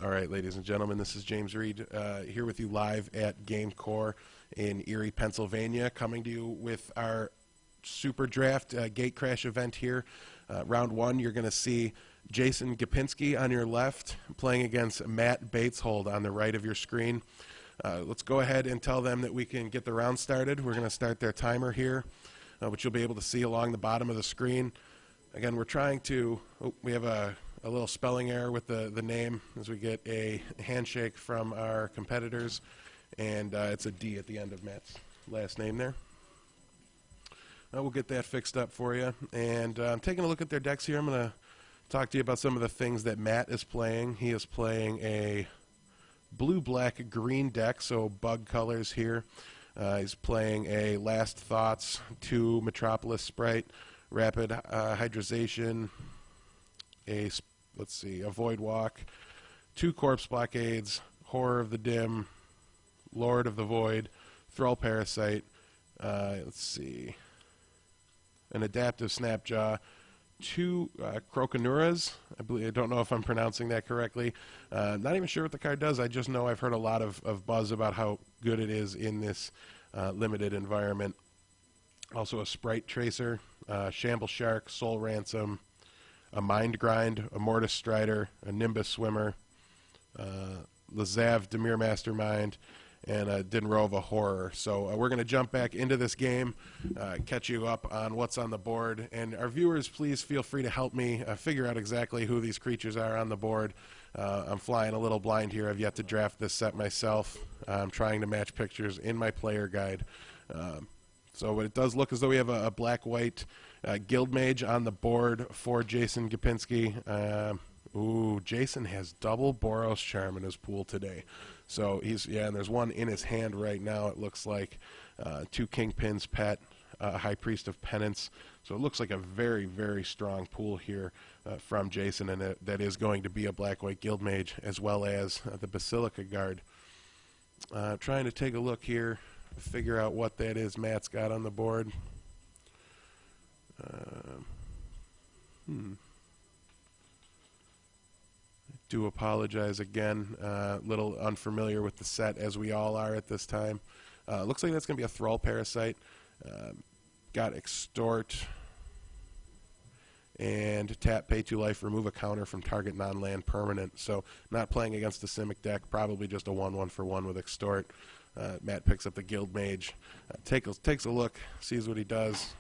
All right, ladies and gentlemen, this is James Reed here with you live at GameCore in Erie, Pennsylvania, coming to you with our Super Draft Gate Crash event here. Round one, you're going to see Jason Gapinski on your left playing against Matt Bateshold on the right of your screen. Let's go ahead and tell them that we can get the round started. We're going to start their timer here, which you'll be able to see along the bottom of the screen. Again, we're trying to, we have a little spelling error with the name as we get a handshake from our competitors, and it's a D at the end of Matt's last name there. We'll get that fixed up for you. And I'm taking a look at their decks here. I'm going to talk to you about some of the things that Matt is playing. He is playing a blue, black, green deck, so bug colors here. He's playing a Last Thoughts, 2 Metropolis Sprite, Rapid Hydrazation, a Void Walk, 2 Corpse Blockades, Horror of the Dim, Lord of the Void, Thrall Parasite, an Adaptive Snapjaw, 2 Croconuras. I don't know if I'm pronouncing that correctly. Not even sure what the card does. I just know I've heard a lot of buzz about how good it is in this limited environment. Also a Sprite Tracer, Shamble Shark, Soul Ransom, a Mind Grind, a Mortis Strider, a Nimbus Swimmer, Lazav Demir Mastermind, and a Dinrova Horror. So we're going to jump back into this game, catch you up on what's on the board. And our viewers, please feel free to help me figure out exactly who these creatures are on the board. I'm flying a little blind here. I've yet to draft this set myself. I'm trying to match pictures in my player guide. So it does look as though we have a black-white Guild Mage on the board for Jason Gapinski. Jason has double Boros Charm in his pool today. So and there's one in his hand right now, it looks like. 2 Kingpin's Pet, High Priest of Penance. So it looks like a very, very strong pool here from Jason, and that is going to be a black-white Guild Mage, as well as the Basilica Guard. Trying to take a look here, figure out what that is Matt's got on the board. Do apologize again. Little unfamiliar with the set, as we all are at this time. Looks like that's going to be a Thrall Parasite. Got Extort and tap, pay 2 life, remove a counter from target non-land permanent. So not playing against the Simic deck, probably just a 1/1 for 1 with Extort. Matt picks up the Guild Mage, takes a look, sees what he does.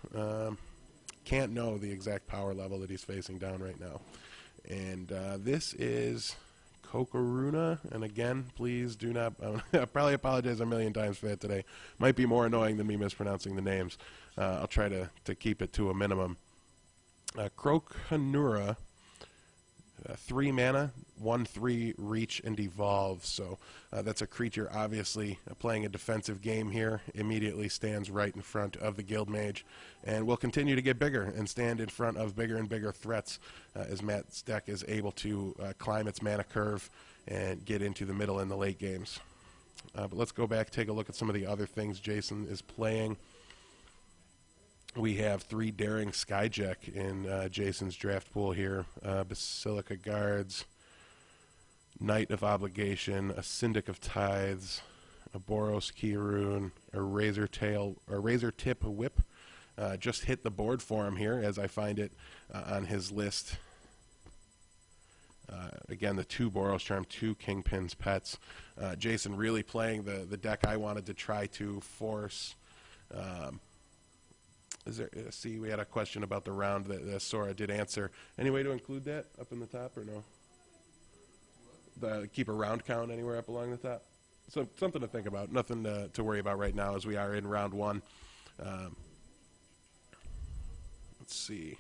Can't know the exact power level that he's facing down right now. And this is Kokoruna, and again, please do not, I'll probably apologize a million times for that today. Might be more annoying than me mispronouncing the names. I'll try to keep it to a minimum. Croconura, 3 mana, 1/3 reach and evolve. So that's a creature obviously playing a defensive game here. Immediately stands right in front of the Guild Mage, and will continue to get bigger and stand in front of bigger and bigger threats as Matt's deck is able to climb its mana curve and get into the middle and the late games. But let's go back, take a look at some of the other things Jason is playing. We have 3 Daring Skyjack in Jason's draft pool here. Basilica Guards, Knight of Obligation, a Syndic of Tithes, a Boros Key Rune, a Razor Tip Whip. Just hit the board for him here as I find it on his list. Again, the 2 Boros Charm, 2 Kingpin's Pets. Jason really playing the deck I wanted to try to force. See, we had a question about the round that Sora did answer. Any way to include that up in the top or no? Keep a round count anywhere up along the top? So something to think about. Nothing to worry about right now as we are in round 1. Let's see.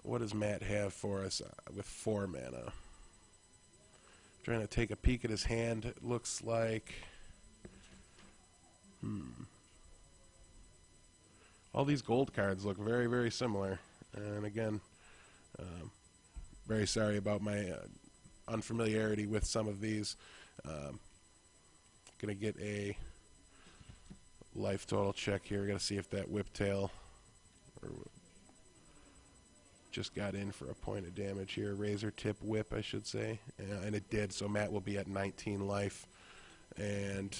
What does Matt have for us with 4 mana? Trying to take a peek at his hand. It looks like... All these gold cards look very, very similar. And again, very sorry about my unfamiliarity with some of these. Going to get a life total check here. Got to see if that Whiptail just got in for a point of damage here. Razor tip whip, I should say. And it did, so Matt will be at 19 life. And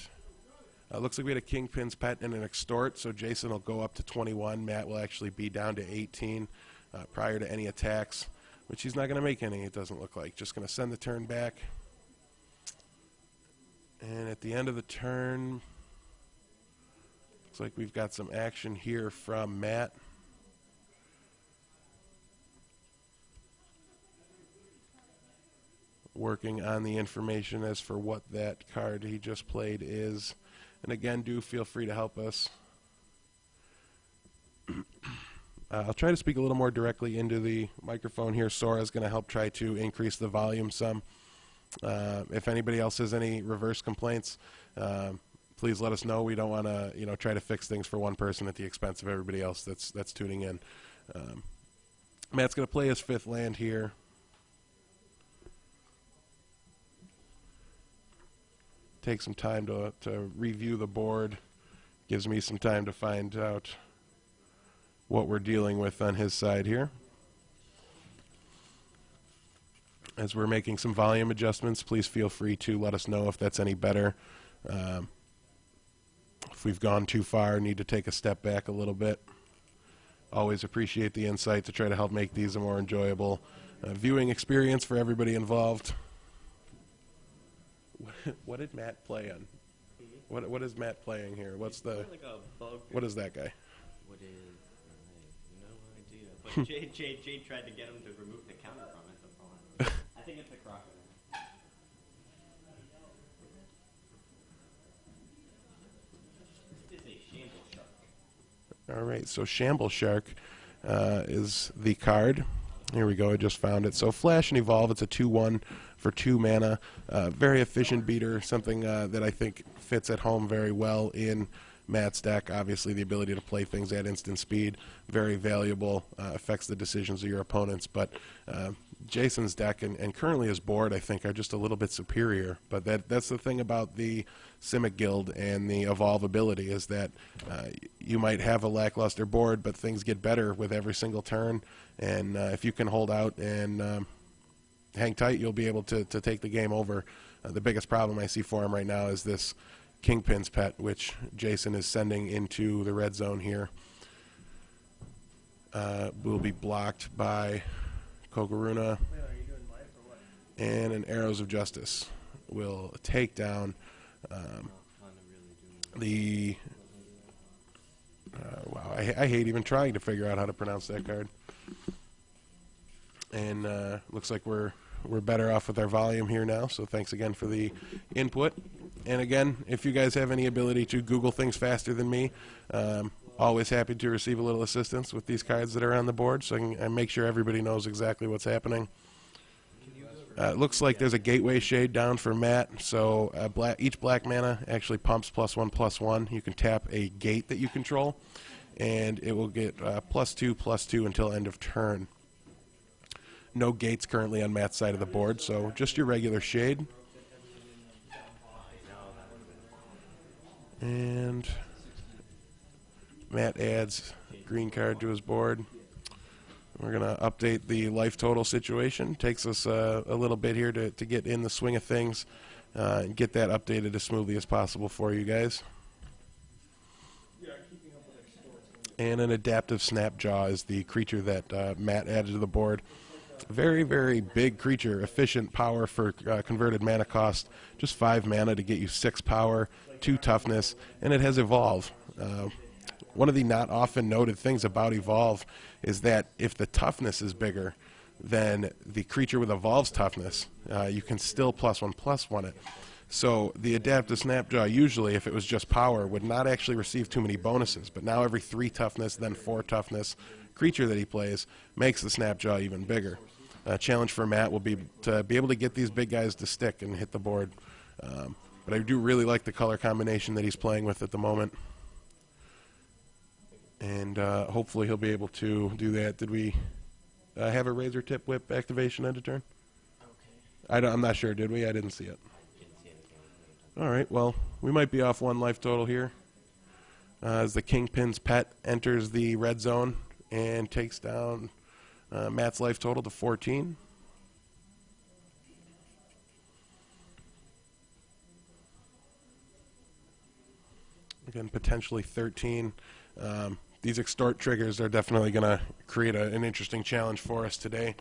looks like we had a Kingpin's Pet and an Extort, so Jason will go up to 21. Matt will actually be down to 18 prior to any attacks, which he's not going to make any, it doesn't look like. Just going to send the turn back. And at the end of the turn, looks like we've got some action here from Matt. Working on the information as for what that card he just played is. And again, do feel free to help us. I'll try to speak a little more directly into the microphone here. Sora's going to help try to increase the volume some. If anybody else has any reverse complaints, please let us know. We don't want to, try to fix things for one person at the expense of everybody else that's tuning in. Matt's going to play his 5th land here. Take some time to review the board. Gives me some time to find out what we're dealing with on his side here. As we're making some volume adjustments, please feel free to let us know if that's any better. If we've gone too far, need to take a step back a little bit. Always appreciate the insight to try to help make these a more enjoyable viewing experience for everybody involved. What did Matt play on? What is Matt playing here? What's the? Like a bug. What is that guy? What is? No idea. But Jade tried to get him to remove the counter from it. That's all. I think it's the crocodile. This is a Shamble Shark. All right, so Shamble Shark is the card. Here we go, I just found it. So Flash and Evolve, it's a 2/1 for 2 mana. Very efficient beater, something that I think fits at home very well in Matt's deck. Obviously, the ability to play things at instant speed, very valuable, affects the decisions of your opponents. But Jason's deck and currently his board, I think, are just a little bit superior. But that's the thing about the Simic Guild and the Evolve ability is that you might have a lackluster board, but things get better with every single turn. And if you can hold out and hang tight, you'll be able to take the game over. The biggest problem I see for him right now is this Kingpin's Pet, which Jason is sending into the red zone here. Will be blocked by Kogaruna, and an Arrows of Justice will take down the... wow, I hate even trying to figure out how to pronounce that card. And looks like we're better off with our volume here now, so thanks again for the input. And again, if you guys have any ability to Google things faster than me, always happy to receive a little assistance with these cards that are on the board, so I can make sure everybody knows exactly what's happening. It looks like there's a Gateway Shade down for Matt, so each black mana actually pumps +1/+1. You can tap a gate that you control, and it will get +2/+2 until end of turn. No gates currently on Matt's side of the board, so just your regular Shade. And Matt adds green card to his board. We're going to update the life total situation. Takes us a little bit here to get in the swing of things and get that updated as smoothly as possible for you guys. And an Adaptive Snapjaw is the creature that Matt added to the board. Very, very big creature. Efficient power for converted mana cost. Just 5 mana to get you 6 power, 2 toughness, and it has Evolve. One of the not often noted things about Evolve is that if the toughness is bigger than the creature with Evolve's toughness, you can still +1/+1 it. So the Adaptive Snapjaw, usually, if it was just power, would not actually receive too many bonuses. But now every 3 toughness, then 4 toughness creature that he plays makes the Snapjaw even bigger. Challenge for Matt will be to be able to get these big guys to stick and hit the board. But I do really like the color combination that he's playing with at the moment. And hopefully he'll be able to do that. Did we have a Razor Tip Whip activation end of turn? Okay. I'm not sure, did we? I didn't see it. All right, well, we might be off 1 life total here. As the Kingpin's Pet enters the red zone and takes down Matt's life total to 14. Again, potentially 13. These extort triggers are definitely going to create an interesting challenge for us today.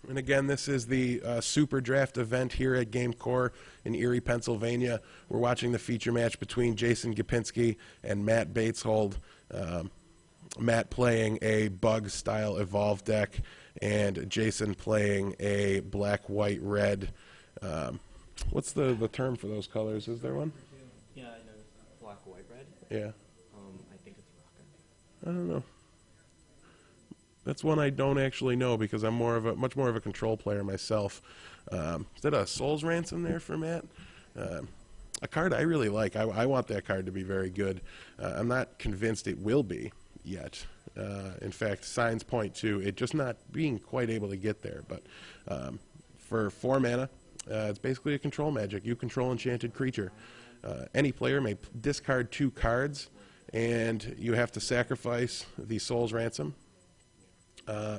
And again, this is the Super Draft event here at GameCore in Erie, Pennsylvania. We're watching the feature match between Jason Gapinski and Matt Bateshold. Matt playing a bug-style Evolve deck, and Jason playing a black, white, red. What's the term for those colors? Is there one? Yeah, I know. Black, white, red. Yeah. I think it's rocket. I don't know. That's one I don't actually know because I'm much more of a control player myself. Is that a Soul's Ransom there for Matt? A card I really like. I want that card to be very good. I'm not convinced it will be yet. In fact, signs point to it just not being quite able to get there. But for 4 mana, it's basically a control magic. You control enchanted creature. Any player may discard 2 cards, and you have to sacrifice the Soul's Ransom.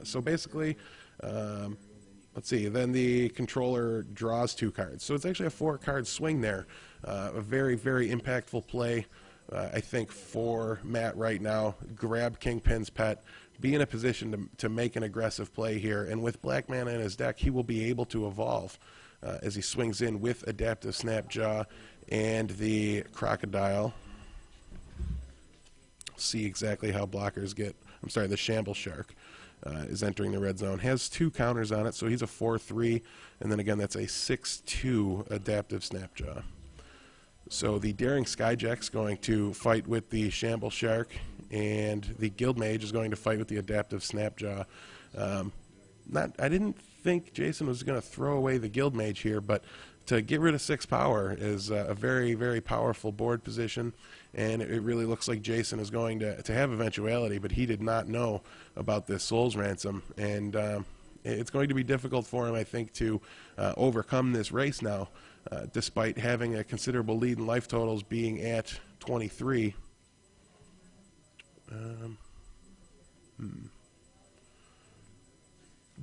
So basically, let's see, then the controller draws 2 cards. So it's actually a 4-card swing there. A very, very impactful play, I think, for Matt right now. Grab Kingpin's Pet, be in a position to make an aggressive play here. And with black mana in his deck, he will be able to evolve as he swings in with Adaptive Snapjaw and the Crocodile. See exactly how blockers get. I'm sorry, the Shamble Shark. Is entering the red zone. Has 2 counters on it, so he's a 4/3, and then again that's a 6/2 Adaptive Snapjaw. So the Daring Skyjack's going to fight with the Shamble Shark, and the Guildmage is going to fight with the Adaptive Snapjaw. I didn't think Jason was going to throw away the Guildmage here, but to get rid of 6 power is a very, very powerful board position, and it really looks like Jason is going to have eventuality, but he did not know about this Soul's Ransom, and it's going to be difficult for him, I think, to overcome this race now, despite having a considerable lead in life totals being at 23.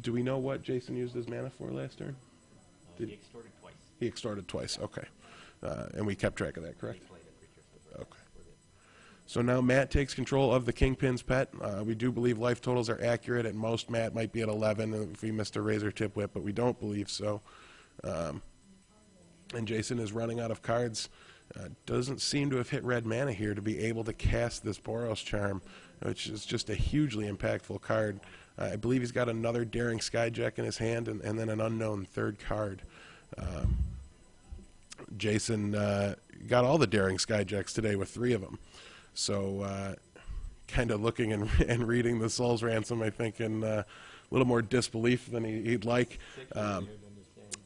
Do we know what Jason used his mana for last turn? He extorted twice. He extorted twice, okay. And we kept track of that, correct? He played a creature for the Okay. So now Matt takes control of the Kingpin's Pet. We do believe life totals are accurate. At most, Matt might be at 11 if he missed a Razor Tip Whip, but we don't believe so. And Jason is running out of cards. Doesn't seem to have hit red mana here to be able to cast this Boros Charm, which is just a hugely impactful card. I believe he's got another Daring Skyjack in his hand and then an unknown 3rd card. Jason got all the Daring Skyjacks today with 3 of them. So kind of looking and reading the Soul's Ransom, I think, in a little more disbelief than he'd like.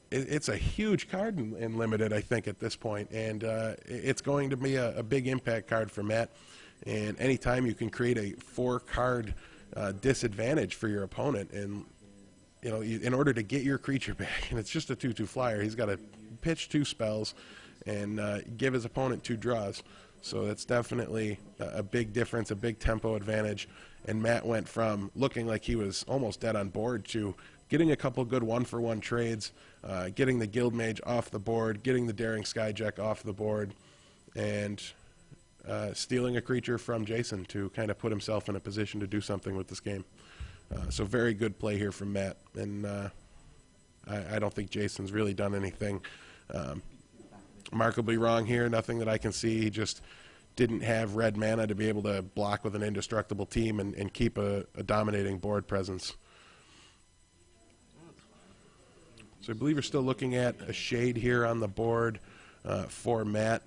It's a huge card in Limited, I think, at this point, and it's going to be a big impact card for Matt. And anytime you can create a 4-card disadvantage for your opponent, and in order to get your creature back, and it's just a 2/2 flyer, he's got to pitch 2 spells and give his opponent 2 draws. So that's definitely a big difference, a big tempo advantage. And Matt went from looking like he was almost dead on board to getting a couple good 1-for-1 trades, getting the Guildmage off the board, getting the Daring Skyjack off the board, and stealing a creature from Jason to kind of put himself in a position to do something with this game. So very good play here from Matt, and I don't think Jason's really done anything remarkably wrong here. Nothing that I can see. He just didn't have red mana to be able to block with an indestructible team and keep a dominating board presence. So I believe we're still looking at a shade here on the board for Matt.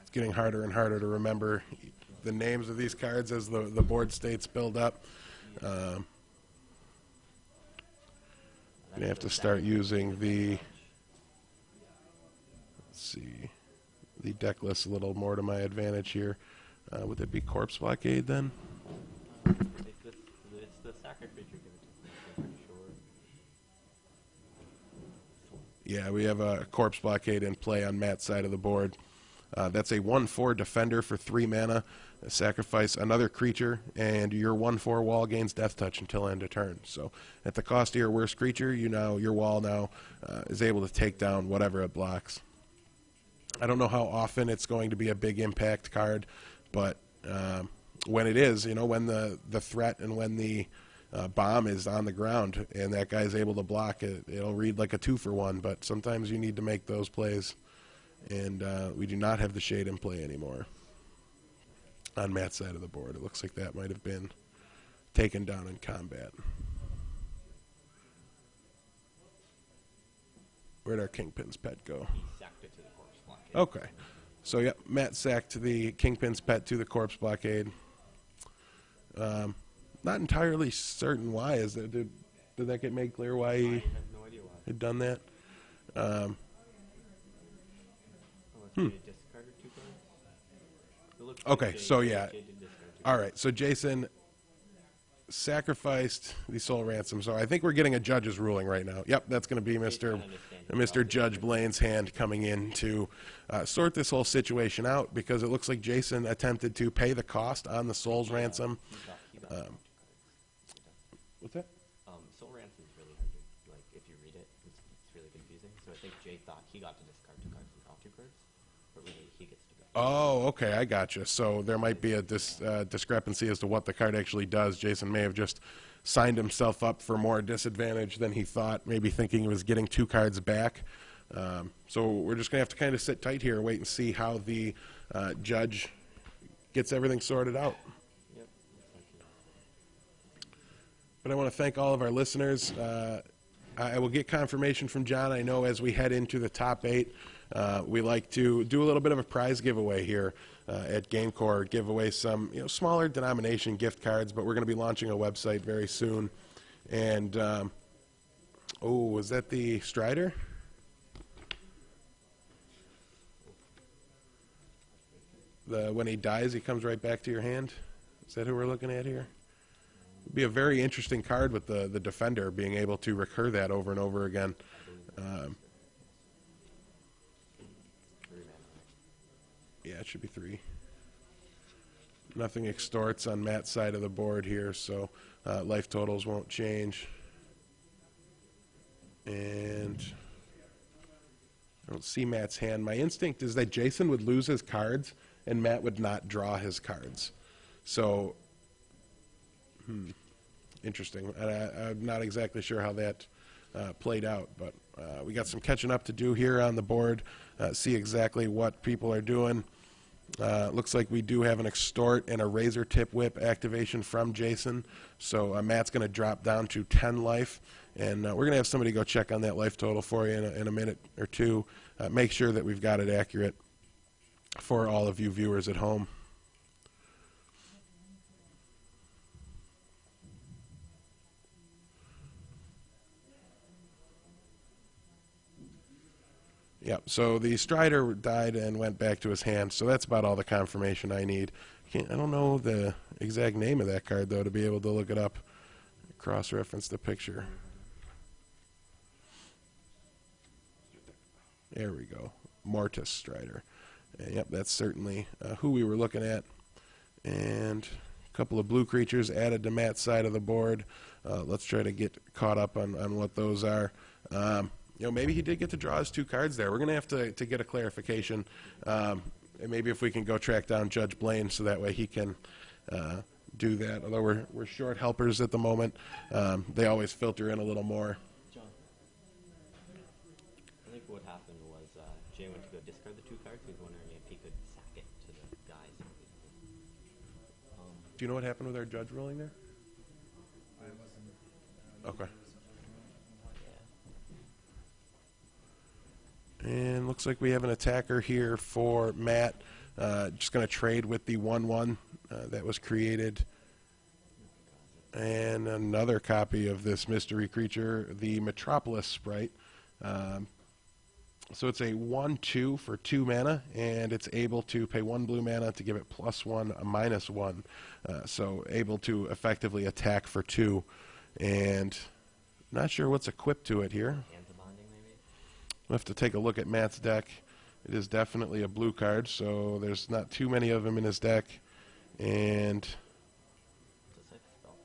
It's getting harder and harder to remember the names of these cards as the board states build up. Gonna have to start using the, let's see, the deck list a little more to my advantage here. Would it be Corpse Blockade then? It's the sacred creature given to me, I'm pretty sure. Yeah, we have a Corpse Blockade in play on Matt's side of the board. That's a 1/4 defender for 3 mana. Sacrifice another creature, and your 1/4 wall gains death touch until end of turn. So at the cost of your worst creature, your wall now is able to take down whatever it blocks. I don't know how often it's going to be a big impact card, but when it is, when the threat and when the bomb is on the ground and that guy's able to block it, it'll read like a 2-for-1, but sometimes you need to make those plays. And we do not have the Shade in play anymore on Matt's side of the board. It looks like that might have been taken down in combat. Where'd our Kingpin's Pet go? He sacked it to the Corpse Blockade. Okay. So, yeah, Matt sacked the Kingpin's Pet to the Corpse Blockade. Not entirely certain why. Did that get made clear why I he have no idea why. had done that? Unless Jay discarded 2 cards. It looks like Okay, Jay- so Jay yeah. did discard 2 All cards. right, so Jason sacrificed the Soul Ransom. So I think we're getting a judge's ruling right now. Yep, that's going to be Mr. Judge Blaine's hand coming in to sort this whole situation out, because it looks like Jason attempted to pay the cost on the Soul's Ransom. He got What's that? Soul Ransom is really hard to, if you read it, it's really confusing. So I think Jay thought he got to discard 2 cards and draw 2 cards, but really he gets to go. Oh, okay, I gotcha. So there might be a discrepancy as to what the card actually does. Jason may have just signed himself up for more disadvantage than he thought, maybe thinking he was getting 2 cards back. So we're just going to have to kind of sit tight here and wait and see how the judge gets everything sorted out. Yep. Looks like But I want to thank all of our listeners. I will get confirmation from John. I know as we head into the top 8, we like to do a little bit of a prize giveaway here at GameCore, give away some smaller denomination gift cards, but we're going to be launching a website very soon. And, was that the Strider? When he dies, he comes right back to your hand? Is that who we're looking at here? It'd be a very interesting card with the defender being able to recur that over and over again. 3 mana. Yeah, it should be 3. Nothing extorts on Matt's side of the board here, so life totals won't change. And I don't see Matt's hand. My instinct is that Jason would lose his cards and Matt would not draw his cards. So, interesting. I'm not exactly sure how that played out, but we got some catching up to do here on the board, see exactly what people are doing. Looks like we do have an extort and a razor tip whip activation from Jason. So Matt's going to drop down to 10 life, and we're going to have somebody go check on that life total for you in a minute or two. Make sure that we've got it accurate for all of you viewers at home. Yep, so the Strider died and went back to his hand, so that's about all the confirmation I need. I don't know the exact name of that card, though, to be able to look it up, cross-reference the picture. There we go, Mortis Strider. And yep, that's certainly who we were looking at. And a couple of blue creatures added to Matt's side of the board. Let's try to get caught up on what those are. Maybe he did get to draw his 2 cards there. We're going to have to get a clarification. And maybe if we can go track down Judge Blaine so that way he can do that. Although we're short helpers at the moment, they always filter in a little more. John. I think what happened was Jay went to go discard the 2 cards. He was wondering if he could sack it to the guys. Do you know what happened with our judge ruling there? I wasn't. Okay. Yeah. And looks like we have an attacker here for Matt. Just going to trade with the 1/1 that was created. And another copy of this mystery creature, the Metropolis Sprite. So it's a 1/2 for 2 mana, and it's able to pay 1 blue mana to give it +1, a -1. So able to effectively attack for 2. And not sure what's equipped to it here. Hands of Bonding, maybe? We'll have to take a look at Matt's deck. It is definitely a blue card, so there's not too many of them in his deck. And It's a Cypher spell.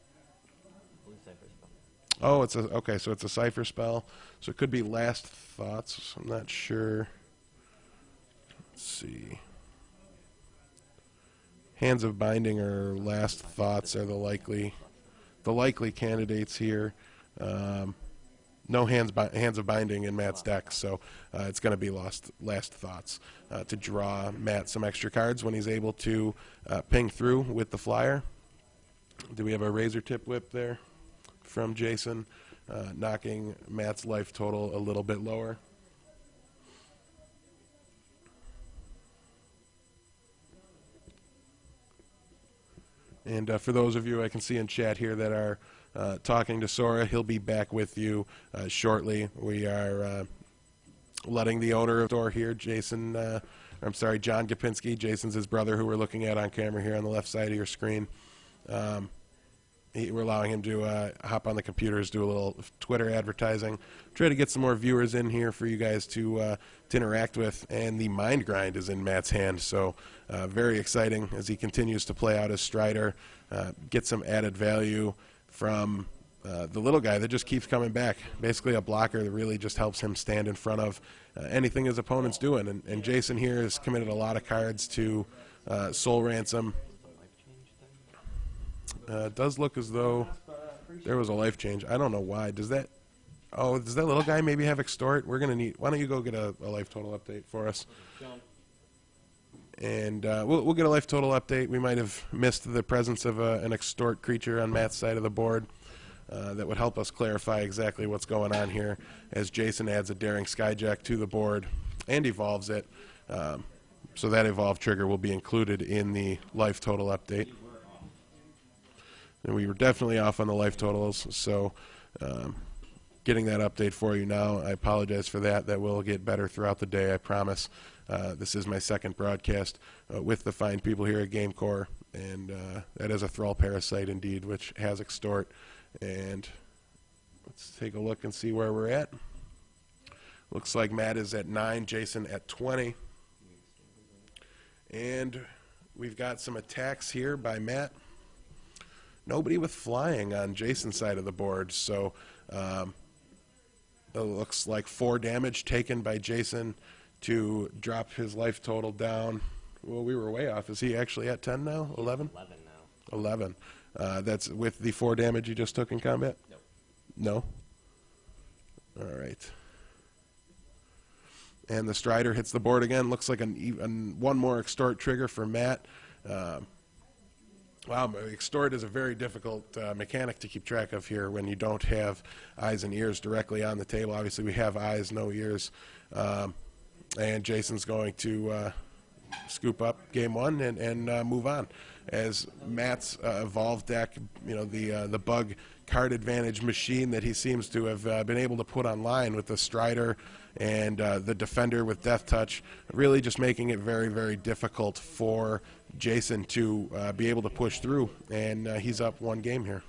Blue Cypher spell. oh, it's a okay, so it's a Cypher spell. So it could be Last Thoughts. I'm not sure. Let's see. Hands of Binding or Last Thoughts are the likely candidates here. No Hands of Binding in Matt's deck, so it's going to be Last Thoughts to draw Matt some extra cards when he's able to ping through with the flyer. Do we have a Razor Tip Whip there from Jason, knocking Matt's life total a little bit lower? And for those of you I can see in chat here that are talking to Sora, he'll be back with you shortly. We are letting the owner of the store here, John Gopinski. Jason's his brother, who we're looking at on camera here on the left side of your screen. We're allowing him to hop on the computers, do a little Twitter advertising, try to get some more viewers in here for you guys to interact with. And the Mind Grind is in Matt's hand, so very exciting as he continues to play out his Strider, get some added value from the little guy that just keeps coming back. Basically a blocker that really just helps him stand in front of anything his opponent's doing. And Jason here has committed a lot of cards to Soul Ransom. It does look as though there was a life change. I don't know why. Does that little guy maybe have Extort? We're gonna need. Why don't you go get a life total update for us? And we'll get a life total update. We might have missed the presence of an Extort creature on Matt's side of the board. That would help us clarify exactly what's going on here as Jason adds a Daring Skyjack to the board and evolves it. So that evolve trigger will be included in the life total update. And we were definitely off on the life totals, so getting that update for you now. I apologize for that. That will get better throughout the day, I promise. This is my second broadcast with the fine people here at GameCore, and that is a Thrall Parasite indeed, which has Extort. And let's take a look and see where we're at. Looks like Matt is at 9, Jason at 20. And we've got some attacks here by Matt. Nobody with flying on Jason's side of the board, so it looks like 4 damage taken by Jason to drop his life total down. Well, we were way off. Is he actually at 10 now? 11? 11 now. 11. That's with the 4 damage you just took in combat? No. No? All right. And the Strider hits the board again. Looks like one more Extort trigger for Matt. Wow, Extort is a very difficult mechanic to keep track of here when you don't have eyes and ears directly on the table. Obviously, we have eyes, no ears. And Jason's going to scoop up game 1 and move on. As Matt's evolved deck, the bug card advantage machine that he seems to have been able to put online with the Strider and the Defender with Death Touch, really just making it very, very difficult for Jason to be able to push through. And he's up 1 game here.